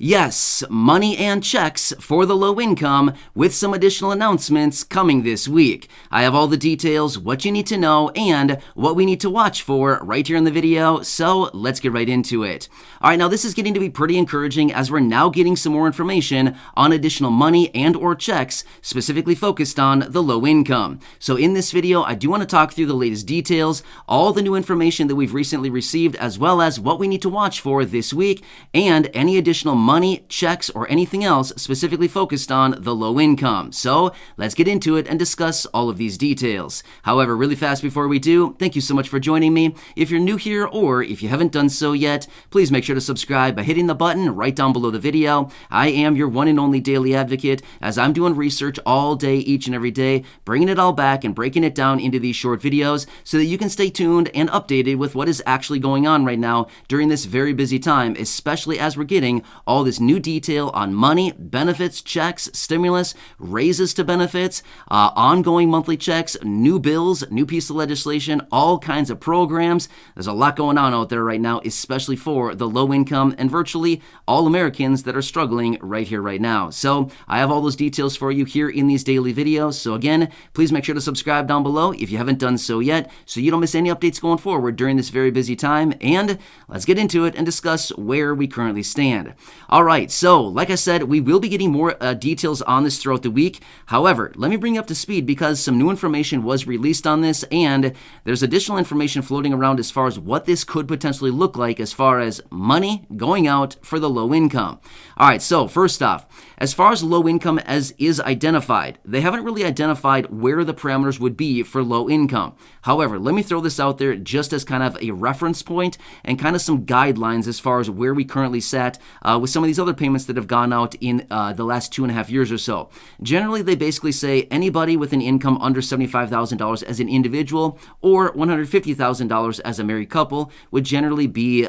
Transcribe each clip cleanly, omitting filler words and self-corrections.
Yes, money and checks for the low income with some additional announcements coming this week. I have all the details, what you need to know, and what we need to watch for right here in the video, so let's get right into it. Alright, now this is getting to be pretty encouraging as we're now getting some more information on additional money and or checks specifically focused on the low income. So in this video, I do want to talk through the latest details, all the new information that we've recently received, as well as what we need to watch for this week, and any additional money, checks, or anything else specifically focused on the low income. So let's get into it and discuss all of these details. However, really fast before we do, thank you so much for joining me. If you're new here or if you haven't done so yet, please make sure to subscribe by hitting the button right down below the video. I am your one and only daily advocate as I'm doing research all day, each and every day, bringing it all back and breaking it down into these short videos so that you can stay tuned and updated with what is actually going on right now during this very busy time, especially as we're getting all this new detail on money, benefits, checks, stimulus, raises to benefits, ongoing monthly checks, new bills, new piece of legislation, all kinds of programs. There's a lot going on out there right now, especially for the low income and virtually all Americans that are struggling right here, right now. So I have all those details for you here in these daily videos. So again, please make sure to subscribe down below if you haven't done so yet, so you don't miss any updates going forward during this very busy time. And let's get into it and discuss where we currently stand. All right, so like I said, we will be getting more details on this throughout the week. However, let me bring you up to speed because some new information was released on this, and there's additional information floating around as far as what this could potentially look like as far as money going out for the low income. All right, so first off, as far as low income as is identified, they haven't really identified where the parameters would be for low income. However, let me throw this out there just as kind of a reference point and kind of some guidelines as far as where we currently sat with some of these other payments that have gone out in the last 2.5 years or so. Generally, they basically say anybody with an income under $75,000 as an individual or $150,000 as a married couple would generally be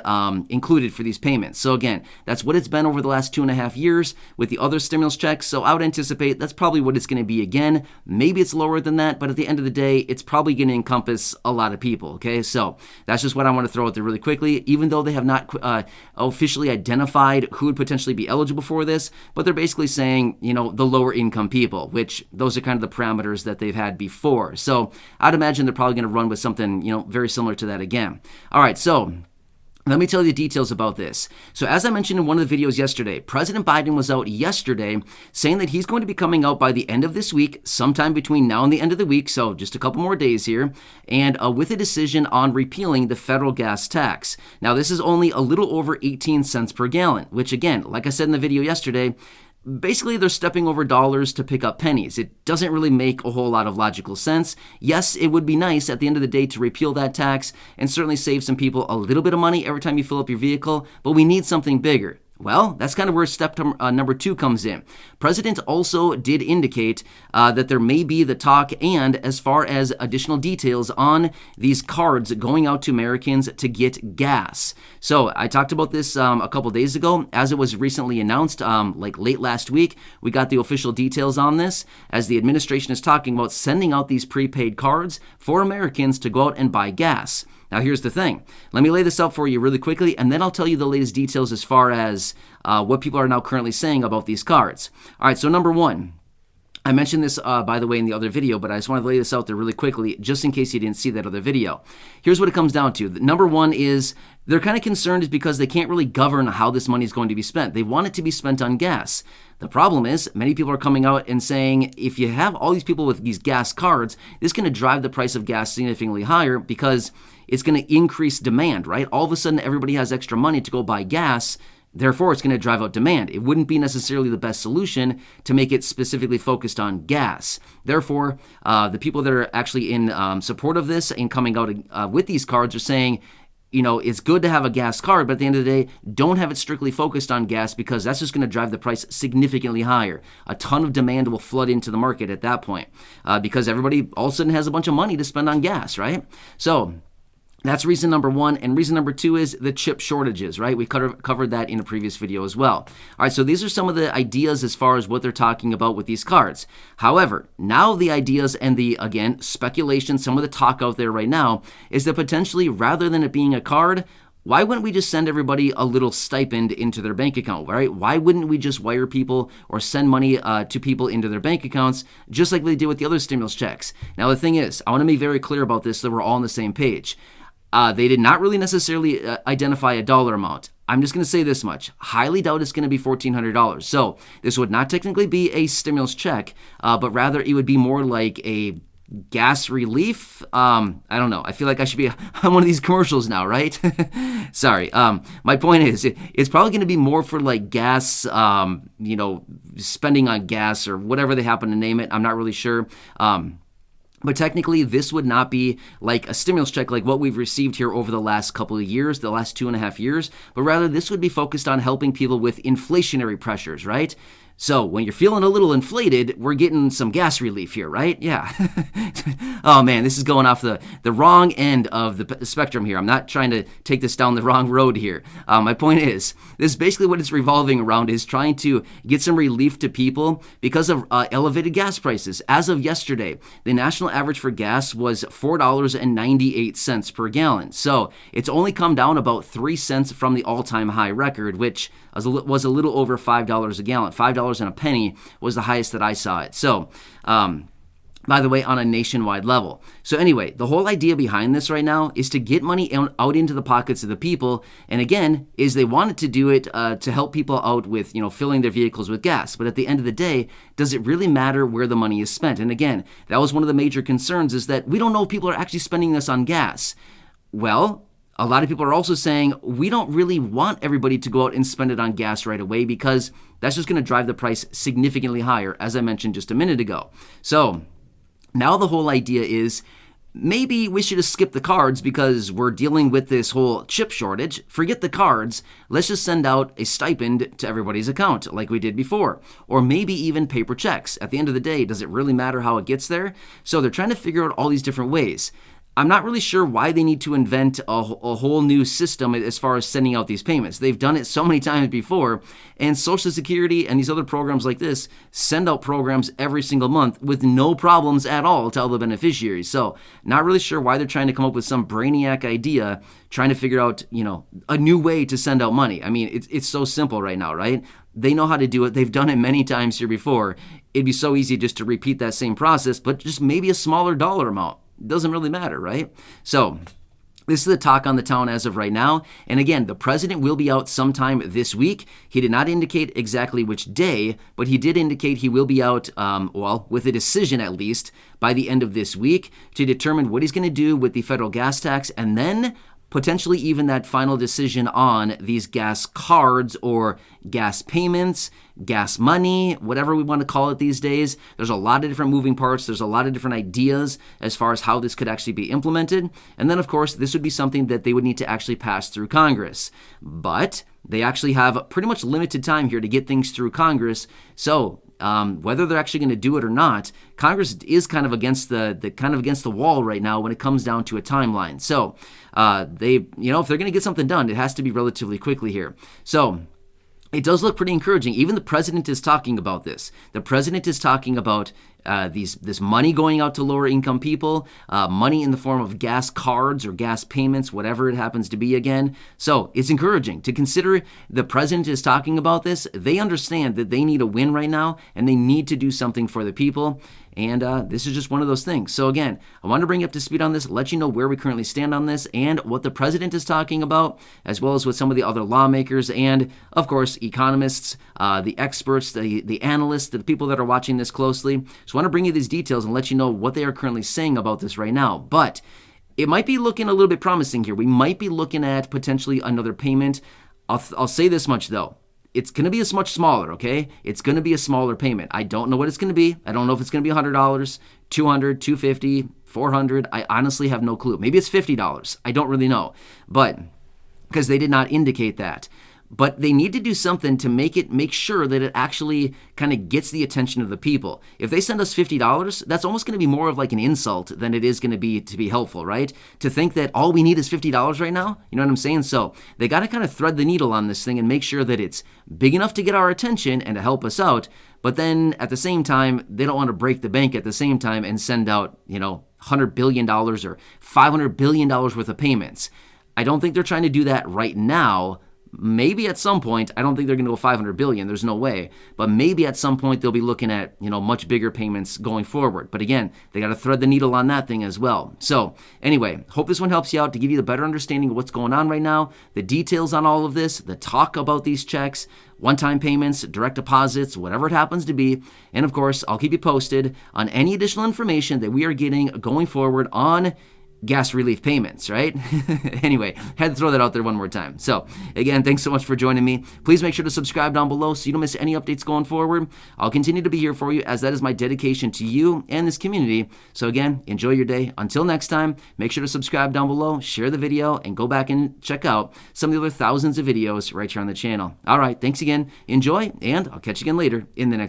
included for these payments. So again, that's what it's been over the last 2.5 years with the other stimulus checks. So I would anticipate that's probably what it's going to be again. Maybe it's lower than that, but at the end of the day, it's probably going to encompass a lot of people. Okay, so that's just what I want to throw out there really quickly, even though they have not officially identified who would potentially be eligible for this, but they're basically saying, you know, the lower income people, which those are kind of the parameters that they've had before. So I'd imagine they're probably going to run with something, you know, very similar to that again. All right, so let me tell you the details about this. So as I mentioned in one of the videos yesterday, President Biden was out yesterday saying that he's going to be coming out by the end of this week, sometime between now and the end of the week, so just a couple more days here, and with a decision on repealing the federal gas tax. Now, this is only a little over 18 cents per gallon, which again, like I said in the video yesterday, basically, they're stepping over dollars to pick up pennies. It doesn't really make a whole lot of logical sense. Yes, it would be nice at the end of the day to repeal that tax and certainly save some people a little bit of money every time you fill up your vehicle, but we need something bigger. Well, that's kind of where step number 2 comes in. President also did indicate that there may be the talk and as far as additional details on these cards going out to Americans to get gas. So I talked about this a couple days ago as it was recently announced, like late last week. We got the official details on this as the administration is talking about sending out these prepaid cards for Americans to go out and buy gas. Now, here's the thing. Let me lay this out for you really quickly, and then I'll tell you the latest details as far as what people are now currently saying about these cards. All right, so number 1. I mentioned this, by the way, in the other video, but I just want to lay this out there really quickly, just in case you didn't see that other video. Here's what it comes down to. Number 1 is they're kind of concerned because they can't really govern how this money is going to be spent. They want it to be spent on gas. The problem is many people are coming out and saying if you have all these people with these gas cards, this is going to drive the price of gas significantly higher because it's going to increase demand, right? All of a sudden, everybody has extra money to go buy gas. Therefore, it's going to drive out demand. It wouldn't be necessarily the best solution to make it specifically focused on gas. Therefore, the people that are actually in support of this and coming out with these cards are saying, you know, it's good to have a gas card, but at the end of the day, don't have it strictly focused on gas because that's just going to drive the price significantly higher. A ton of demand will flood into the market at that point because everybody all of a sudden has a bunch of money to spend on gas, right? So That's reason number one. And reason number two is the chip shortages, right? We covered that in a previous video as well. All right, so these are some of the ideas as far as what they're talking about with these cards. However, now the ideas and the, again, speculation, some of the talk out there right now is that potentially rather than it being a card, why wouldn't we just send everybody a little stipend into their bank account, right? Why wouldn't we just wire people or send money to people into their bank accounts, just like we did with the other stimulus checks? Now, the thing is, I want to be very clear about this so we're all on the same page. They did not really necessarily identify a dollar amount. I'm just going to say this much. Highly doubt it's going to be $1,400. So this would not technically be a stimulus check, but rather it would be more like a gas relief. I don't know. I feel like I should be on one of these commercials now, right? Sorry. My point is, it's probably going to be more for like gas, spending on gas or whatever they happen to name it. I'm not really sure. But technically, this would not be like a stimulus check like what we've received here over the last couple of years, the last 2.5 years, but rather this would be focused on helping people with inflationary pressures, right? So when you're feeling a little inflated, we're getting some gas relief here, right? Yeah. Oh man, this is going off the wrong end of the spectrum here. I'm not trying to take this down the wrong road here. My point is, this is basically what it's revolving around, is trying to get some relief to people because of elevated gas prices. As of yesterday, the national average for gas was $4.98 per gallon. So it's only come down about 3 cents from the all-time high record, which was a little over $5 a gallon. $5 and a penny was the highest that I saw it. So, by the way, on a nationwide level. So anyway, the whole idea behind this right now is to get money out into the pockets of the people. And again, is they wanted to do it to help people out with, filling their vehicles with gas. But at the end of the day, does it really matter where the money is spent? And again, that was one of the major concerns, is that we don't know if people are actually spending this on gas. Well, a lot of people are also saying we don't really want everybody to go out and spend it on gas right away, because that's just going to drive the price significantly higher, as I mentioned just a minute ago. So now the whole idea is maybe we should just skip the cards because we're dealing with this whole chip shortage. Forget the cards. Let's just send out a stipend to everybody's account like we did before. Or maybe even paper checks. At the end of the day, does it really matter how it gets there? So they're trying to figure out all these different ways. I'm not really sure why they need to invent a whole new system as far as sending out these payments. They've done it so many times before, and Social Security and these other programs like this send out programs every single month with no problems at all to all the beneficiaries. So not really sure why they're trying to come up with some brainiac idea, trying to figure out, a new way to send out money. I mean, it's so simple right now, right? They know how to do it. They've done it many times here before. It'd be so easy just to repeat that same process, but just maybe a smaller dollar amount. Doesn't really matter, right? So this is the talk on the town as of right now. And again, the president will be out sometime this week. He did not indicate exactly which day, but he did indicate he will be out, with a decision at least, by the end of this week to determine what he's going to do with the federal gas tax, and then potentially even that final decision on these gas cards or gas payments, gas money, whatever we want to call it these days. There's a lot of different moving parts. There's a lot of different ideas as far as how this could actually be implemented. And then, of course, this would be something that they would need to actually pass through Congress. But they actually have pretty much limited time here to get things through Congress. So whether they're actually going to do it or not, Congress is kind of against the wall right now when it comes down to a timeline. So if they're going to get something done, it has to be relatively quickly here. So it does look pretty encouraging. Even the president is talking about this. The president is talking about this money going out to lower income people, money in the form of gas cards or gas payments, whatever it happens to be again. So it's encouraging to consider the president is talking about this. They understand that they need a win right now and they need to do something for the people. And this is just one of those things. So again, I wanted to bring you up to speed on this, let you know where we currently stand on this and what the president is talking about, as well as what some of the other lawmakers and, of course, economists, the experts, the analysts, the people that are watching this closely. So I want to bring you these details and let you know what they are currently saying about this right now. But it might be looking a little bit promising here. We might be looking at potentially another payment. I'll say this much, though. It's going to be much smaller, okay? It's going to be a smaller payment. I don't know what it's going to be. I don't know if it's going to be $100, $200, $250, $400. I honestly have no clue. Maybe it's $50. I don't really know. But because they did not indicate that. But they need to do something to make sure that it actually kind of gets the attention of the people. If they send us $50, that's almost going to be more of like an insult than it is going to be helpful, right? To think that all we need is $50 right now, you know what I'm saying? So they got to kind of thread the needle on this thing and make sure that it's big enough to get our attention and to help us out. But then at the same time, they don't want to break the bank at the same time and send out, $100 billion or $500 billion worth of payments. I don't think they're trying to do that right now. Maybe at some point, I don't think they're going to go 500 billion. There's no way. But maybe at some point they'll be looking at, much bigger payments going forward. But again, they got to thread the needle on that thing as well. So anyway, hope this one helps you out to give you the better understanding of what's going on right now, the details on all of this, the talk about these checks, one-time payments, direct deposits, whatever it happens to be. And of course, I'll keep you posted on any additional information that we are getting going forward on gas relief payments, right? Anyway, had to throw that out there one more time. So again, thanks so much for joining me. Please make sure to subscribe down below so you don't miss any updates going forward. I'll continue to be here for you, as that is my dedication to you and this community. So again, enjoy your day. Until next time, make sure to subscribe down below, share the video, and go back and check out some of the other thousands of videos right here on the channel. All right, thanks again. Enjoy, and I'll catch you again later in the next